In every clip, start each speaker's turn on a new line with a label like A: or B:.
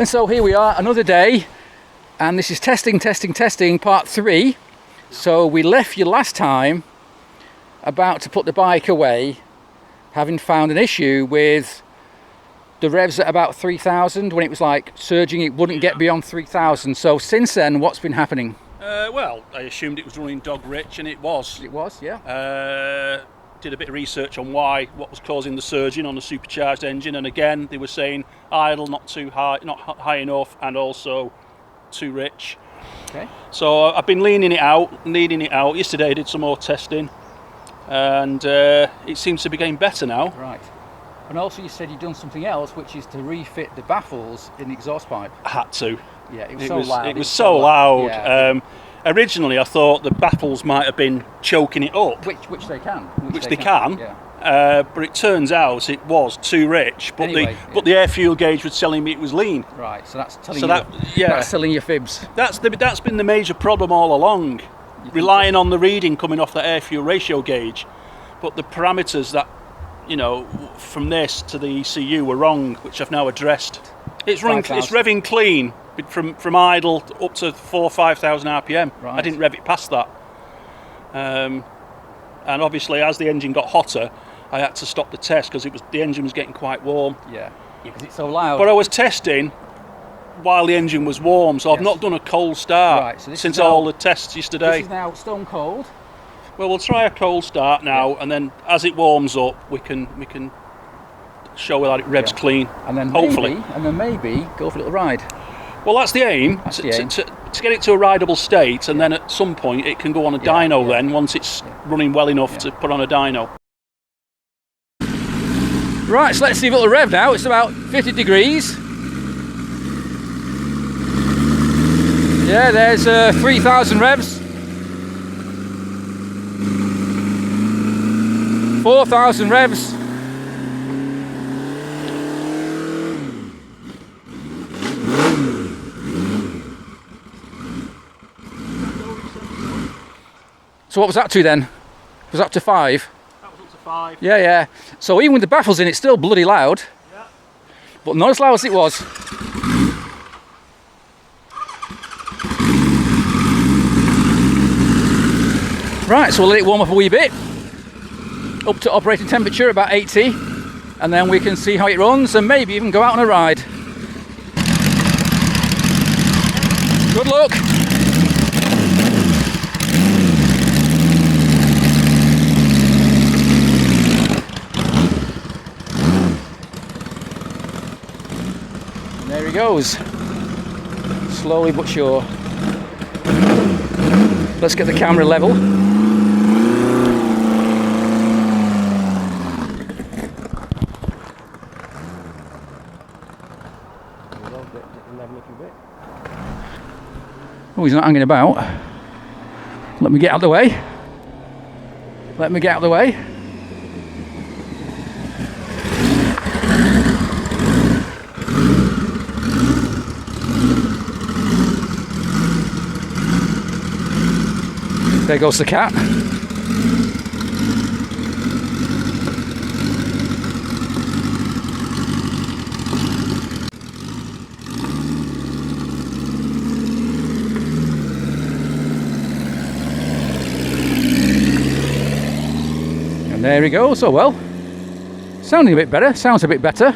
A: And so here we are, another day, and this is testing part 3. So we left you last time about to put the bike away, having found an issue with the revs at about 3,000. When it was like surging, it wouldn't get beyond 3,000. So since then, what's been happening?
B: Well, I assumed it was running dog rich, and it was.
A: It was, yeah.
B: Did a bit of research on what was causing the surging on the supercharged engine, and again they were saying idle, not too high, not high enough, and also too rich.
A: Okay.
B: So I've been leaning it out. Yesterday I did some more testing, and it seems to be getting better now.
A: Right. And also you said you'd done something else, which is to refit the baffles in the exhaust pipe.
B: I had to.
A: Yeah, it was so loud.
B: It was so loud.
A: Yeah.
B: Originally I thought the baffles might have been choking it up.
A: Which they can.
B: Which they can.
A: Yeah.
B: But it turns out it was too rich. But
A: anyway,
B: but the air fuel gauge was telling me it was lean.
A: Right, so that's telling
B: that's
A: telling you fibs.
B: That's been the major problem all along, relying on the reading coming off the air fuel ratio gauge. But the parameters that, from this to the ECU were wrong, which I've now addressed. It's running, it's revving clean from idle up to 4,000-5,000 RPM.
A: Right.
B: I didn't rev it past that. And obviously, as the engine got hotter, I had to stop the test because the engine was getting quite warm.
A: Yeah, because it's so loud.
B: But I was testing while the engine was warm, so I've not done a cold start since all the tests yesterday.
A: This is now stone cold.
B: Well, we'll try a cold start now, and then as it warms up, we can show that it revs clean.
A: And then
B: hopefully,
A: maybe go for a little ride.
B: Well, that's the aim. To get it to a rideable state, and then at some point it can go on a dyno. Then once it's running well enough to put on a dyno.
A: Right, so let's see if it'll rev now. It's about 50 degrees. Yeah, there's 3,000 revs. 4,000 revs. So what was that to then? Was that up to 5?
B: That was up to 5.
A: Yeah. So even with the baffles in, it's still bloody loud.
B: Yeah.
A: But not as loud as it was. Right, so we'll let it warm up a wee bit. Up to operating temperature, about 80. And then we can see how it runs and maybe even go out on a ride. Good luck. There he goes, slowly but sure. Let's get the camera level. Oh, he's not hanging about. Let me get out of the way. There goes the cat. And there he goes. Oh well. Sounding a bit better. Sounds a bit better.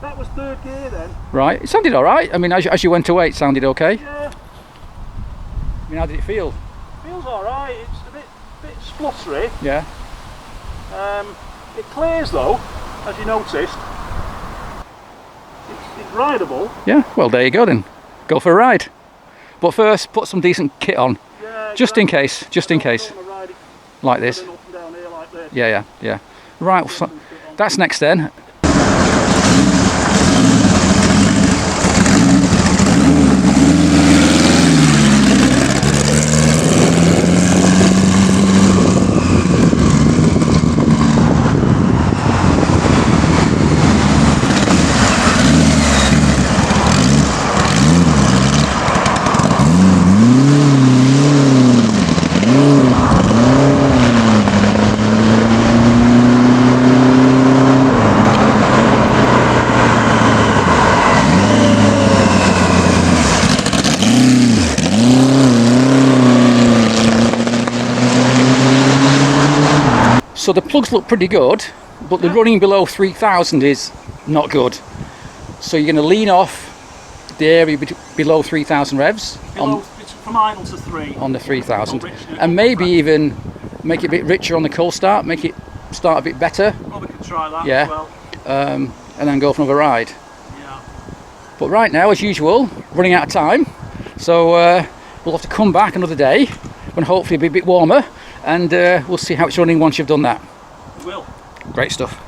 B: That was third gear then.
A: Right, it sounded all right. I mean, as you went away, it sounded okay.
B: Yeah.
A: I mean, how did it feel?
B: Feels all right. It's a bit spluttery.
A: Yeah.
B: It clears though, as you noticed. It's rideable.
A: Yeah. Well, there you go then. Go for a ride. But first, put some decent kit on, just in case. Like this. Yeah. Right. So that's next then. So the plugs look pretty good, but the running below 3000 is not good. So you're going to lean off the area below 3000 revs
B: It's from idle to 3.
A: on the 3000, and maybe even make it a bit richer on the cold start, make it start a bit better.
B: Well, we could try that
A: Yeah.
B: as well.
A: And then go for another ride.
B: Yeah.
A: But right now, as usual, running out of time, so we'll have to come back another day when hopefully it'll be a bit warmer, and we'll see how it's running once you've done that.
B: We will.
A: Great stuff.